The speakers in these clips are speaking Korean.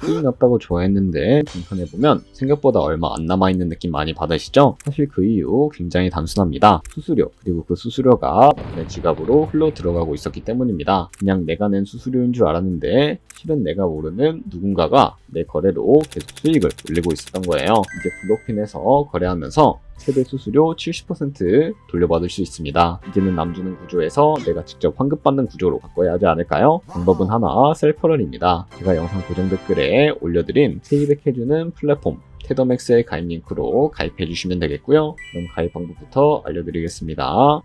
수익 났다고 좋아했는데 정산해보면 생각보다 얼마 안 남아있는 느낌 많이 받으시죠? 사실 그 이유 굉장히 단순합니다. 수수료, 그리고 그 수수료가 내 지갑으로 흘러 들어가고 있었기 때문입니다. 그냥 내가 낸 수수료인 줄 알았는데 실은 내가 모르는 누군가가 내 거래로 계속 수익을 올리고 있었던 거예요. 이제 블록핀에서 거래하면서 최대 수수료 70% 돌려받을 수 있습니다. 이제는 남주는 구조에서 내가 직접 환급받는 구조로 바꿔야 하지 않을까요? 방법은 하나, 셀퍼럴입니다. 제가 영상 고정 댓글에 올려드린 페이백 해주는 플랫폼 테더맥스의 가입 링크로 가입해주시면 되겠고요. 그럼 가입 방법부터 알려드리겠습니다.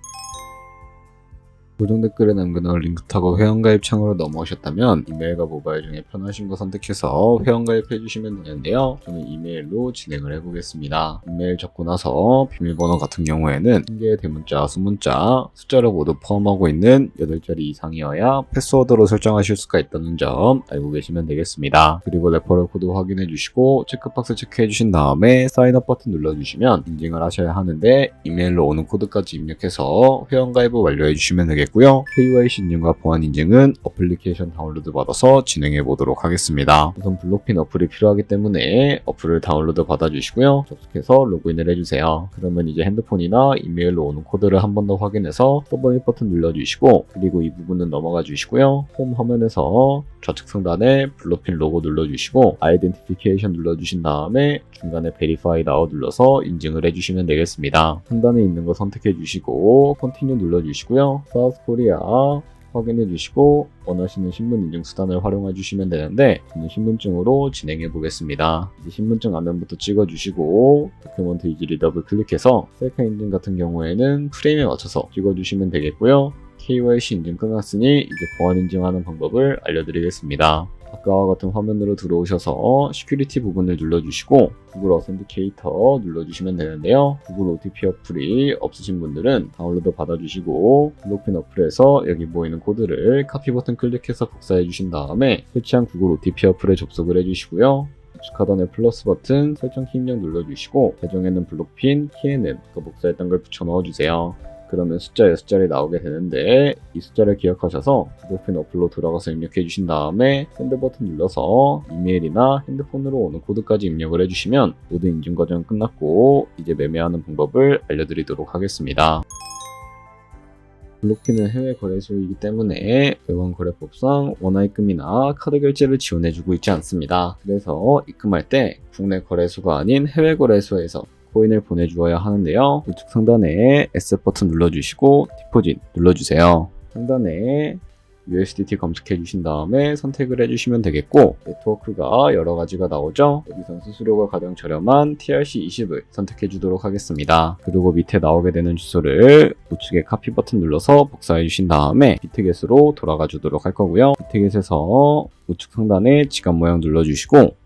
고정 댓글에 남겨놓은 링크 타고 회원가입 창으로 넘어오셨다면 이메일과 모바일 중에 편하신 거 선택해서 회원가입 해주시면 되는데요. 저는 이메일로 진행을 해보겠습니다. 이메일 적고 나서 비밀번호 같은 경우에는 1개의 대문자, 수문자, 숫자를 모두 포함하고 있는 8자리 이상이어야 패스워드로 설정하실 수가 있다는 점 알고 계시면 되겠습니다. 그리고 레퍼럴 코드 확인해 주시고 체크박스 체크해 주신 다음에 사인업 버튼 눌러주시면 인증을 하셔야 하는데 이메일로 오는 코드까지 입력해서 회원가입을 완료해 주시면 되겠고요. KYC 인증과 보안 인증은 어플리케이션 다운로드 받아서 진행해 보도록 하겠습니다. 우선 블록핀 어플이 필요하기 때문에 어플을 다운로드 받아주시고요. 접속해서 로그인을 해주세요. 그러면 이제 핸드폰이나 이메일로 오는 코드를 한 번 더 확인해서 서브밋 버튼 눌러주시고 그리고 이 부분은 넘어가 주시고요. 홈 화면에서 좌측 상단에 블록핀 로고 눌러주시고 아이덴티피케이션 눌러주신 다음에 중간에 Verify Now 눌러서 인증을 해주시면 되겠습니다. 상단에 있는 거 선택해 주시고 Continue 눌러주시고요. 사우스 코리아 확인해 주시고 원하시는 신분 인증 수단을 활용해 주시면 되는데 저는 신분증으로 진행해 보겠습니다. 이제 신분증 화면부터 찍어 주시고 도큐먼트 이지리 더블 클릭해서 셀카 인증 같은 경우에는 프레임에 맞춰서 찍어 주시면 되겠고요. KYC 인증 끝났으니 이제 보안 인증하는 방법을 알려드리겠습니다. 아까와 같은 화면으로 들어오셔서 시큐리티 부분을 눌러주시고 구글 어센티케이터 눌러주시면 되는데요. 구글 OTP 어플이 없으신 분들은 다운로드 받아주시고 블록핀 어플에서 여기 보이는 코드를 카피 버튼 클릭해서 복사해 주신 다음에 설치한 구글 OTP 어플에 접속을 해주시고요. 우측 하단에 플러스 버튼 설정 키 입력 눌러주시고 계정에는 블록핀, 키에는 그 복사했던 걸 붙여 넣어주세요. 그러면 숫자 6자리 나오게 되는데 이 숫자를 기억하셔서 블록핀 어플로 들어가서 입력해 주신 다음에 샌드 버튼 눌러서 이메일이나 핸드폰으로 오는 코드까지 입력을 해주시면 모든 인증 과정 끝났고 이제 매매하는 방법을 알려드리도록 하겠습니다. 블록핀은 해외 거래소이기 때문에 외환거래법상 원화입금이나 카드 결제를 지원해주고 있지 않습니다. 그래서 입금할 때 국내 거래소가 아닌 해외 거래소에서 코인을 보내주어야 하는데요. 우측 상단에 S 버튼 눌러주시고 디포짓 눌러주세요. 상단에 USDT 검색해 주신 다음에 선택을 해주시면 되겠고 네트워크가 여러 가지가 나오죠. 여기선 수수료가 가장 저렴한 TRC20을 선택해 주도록 하겠습니다. 그리고 밑에 나오게 되는 주소를 우측에 카피 버튼 눌러서 복사해 주신 다음에 비트겟으로 돌아가 주도록 할 거고요. 비트겟에서 우측 상단에 지갑 모양 눌러주시고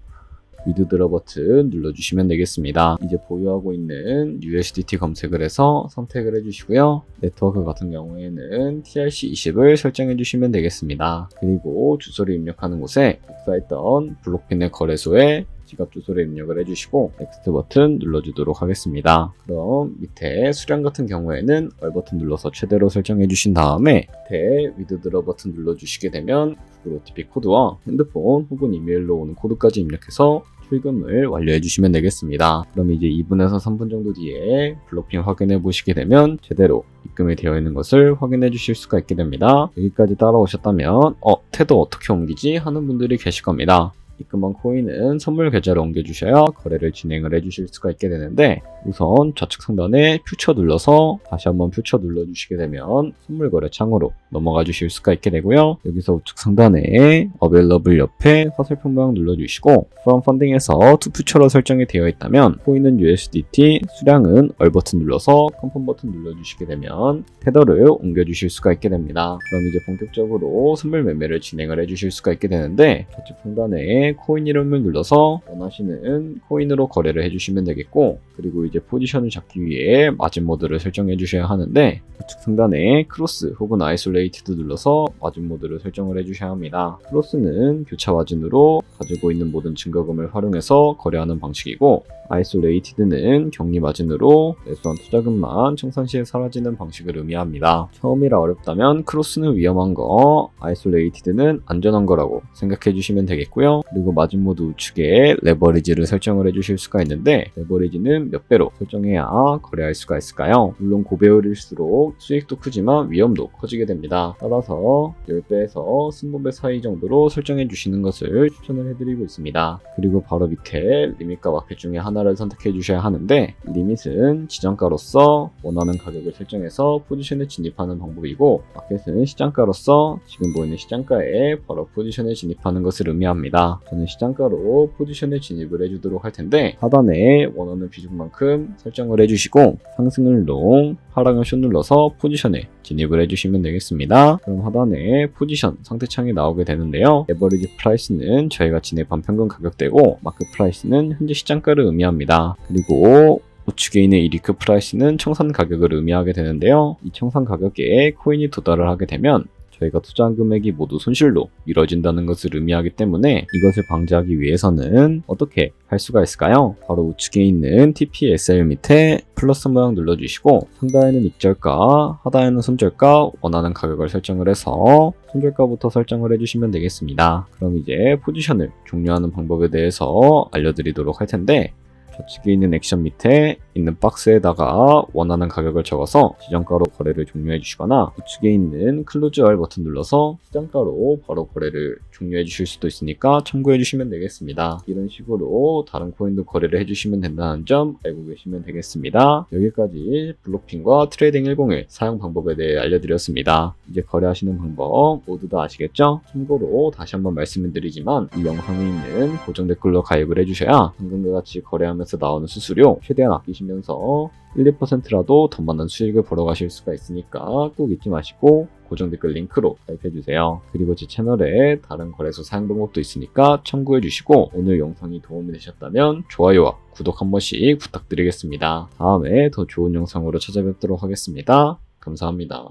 위드드러 버튼 눌러주시면 되겠습니다. 이제 보유하고 있는 USDT 검색을 해서 선택을 해주시고요. 네트워크 같은 경우에는 TRC20을 설정해 주시면 되겠습니다. 그리고 주소를 입력하는 곳에 복사했던 블록핀의 거래소에 지갑 주소를 입력을 해주시고 넥스트 버튼 눌러주도록 하겠습니다. 그럼 밑에 수량 같은 경우에는 얼 버튼 눌러서 최대로 설정해 주신 다음에 밑에 위드드러 버튼 눌러주시게 되면 구글 OTP 코드와 핸드폰 혹은 이메일로 오는 코드까지 입력해서 출금을 완료해 주시면 되겠습니다. 그럼 이제 2분에서 3분 정도 뒤에 블록핀 확인해 보시게 되면 제대로 입금이 되어 있는 것을 확인해 주실 수가 있게 됩니다. 여기까지 따라오셨다면 테더 어떻게 옮기지? 하는 분들이 계실 겁니다. 입금한 코인은 선물 계좌로 옮겨주셔야 거래를 진행을 해주실 수가 있게 되는데 우선 좌측 상단에 퓨처 눌러서 다시 한번 퓨처 눌러주시게 되면 선물 거래 창으로 넘어가 주실 수가 있게 되고요. 여기서 우측 상단에 Available 옆에 화살표 모양 눌러주시고 From Funding에서 To 퓨처로 설정이 되어 있다면 코인은 USDT, 수량은 얼 버튼 눌러서 컨펌 버튼 눌러주시게 되면 테더를 옮겨주실 수가 있게 됩니다. 그럼 이제 본격적으로 선물 매매를 진행을 해주실 수가 있게 되는데 좌측 상단에 코인 이름을 눌러서 원하시는 코인으로 거래를 해주시면 되겠고 그리고 이제 포지션을 잡기 위해 마진 모드를 설정해 주셔야 하는데 우측 상단에 크로스 혹은 아이솔레이티드 눌러서 마진 모드를 설정을 해주셔야 합니다. 크로스는 교차 마진으로 가지고 있는 모든 증거금을 활용해서 거래하는 방식이고 아이솔레이티드는 격리 마진으로 매수한 투자금만 청산 시에 사라지는 방식을 의미합니다. 처음이라 어렵다면 크로스는 위험한 거, 아이솔레이티드는 안전한 거라고 생각해 주시면 되겠고요. 그리고 마진모드 우측에 레버리지를 설정을 해주실 수가 있는데 레버리지는 몇 배로 설정해야 거래할 수가 있을까요? 물론 고배율일수록 수익도 크지만 위험도 커지게 됩니다. 따라서 10배에서 20배 사이 정도로 설정해 주시는 것을 추천을 해드리고 있습니다. 그리고 바로 밑에 리밋과 마켓 중에 하나를 선택해 주셔야 하는데 리밋은 지정가로서 원하는 가격을 설정해서 포지션에 진입하는 방법이고 마켓은 시장가로서 지금 보이는 시장가에 바로 포지션에 진입하는 것을 의미합니다. 저는 시장가로 포지션에 진입을 해주도록 할 텐데 하단에 원하는 비중만큼 설정을 해주시고 상승을 롱, 하락을 숏 눌러서 포지션에 진입을 해주시면 되겠습니다. 그럼 하단에 포지션 상태창이 나오게 되는데요. 에버리지 프라이스는 저희가 진입한 평균 가격대고 마크 프라이스는 현재 시장가를 의미합니다. 그리고 우측에 있는 이 리크 프라이스는 청산 가격을 의미하게 되는데요. 이 청산 가격에 코인이 도달을 하게 되면 저희가 투자한 금액이 모두 손실로 미뤄진다는 것을 의미하기 때문에 이것을 방지하기 위해서는 어떻게 할 수가 있을까요? 바로 우측에 있는 TPSL 밑에 플러스 모양 눌러주시고 상단에는 익절가, 하단에는 손절가 원하는 가격을 설정을 해서 손절가부터 설정을 해주시면 되겠습니다. 그럼 이제 포지션을 종료하는 방법에 대해서 알려드리도록 할 텐데 좌측에 있는 액션 밑에 있는 박스에다가 원하는 가격을 적어서 지정가로 거래를 종료해 주시거나 우측에 있는 클로즈 알 버튼 눌러서 시장가로 바로 거래를 종료해 주실 수도 있으니까 참고해 주시면 되겠습니다. 이런 식으로 다른 코인도 거래를 해 주시면 된다는 점 알고 계시면 되겠습니다. 여기까지 블록핀과 트레이딩 101 사용 방법에 대해 알려드렸습니다. 이제 거래하시는 방법 모두 다 아시겠죠? 참고로 다시 한번 말씀을 드리지만 이 영상에 있는 고정 댓글로 가입을 해주셔야 방금과 같이 거래하면서 나오는 수수료 최대한 아끼시면서 1, 2%라도 더 많은 수익을 벌어가실 수가 있으니까 꼭 잊지 마시고 고정 댓글 링크로 가입해주세요. 그리고 제 채널에 다른 거래소 사용 방법도 있으니까 참고해주시고 오늘 영상이 도움이 되셨다면 좋아요와 구독 한 번씩 부탁드리겠습니다. 다음에 더 좋은 영상으로 찾아뵙도록 하겠습니다. 감사합니다.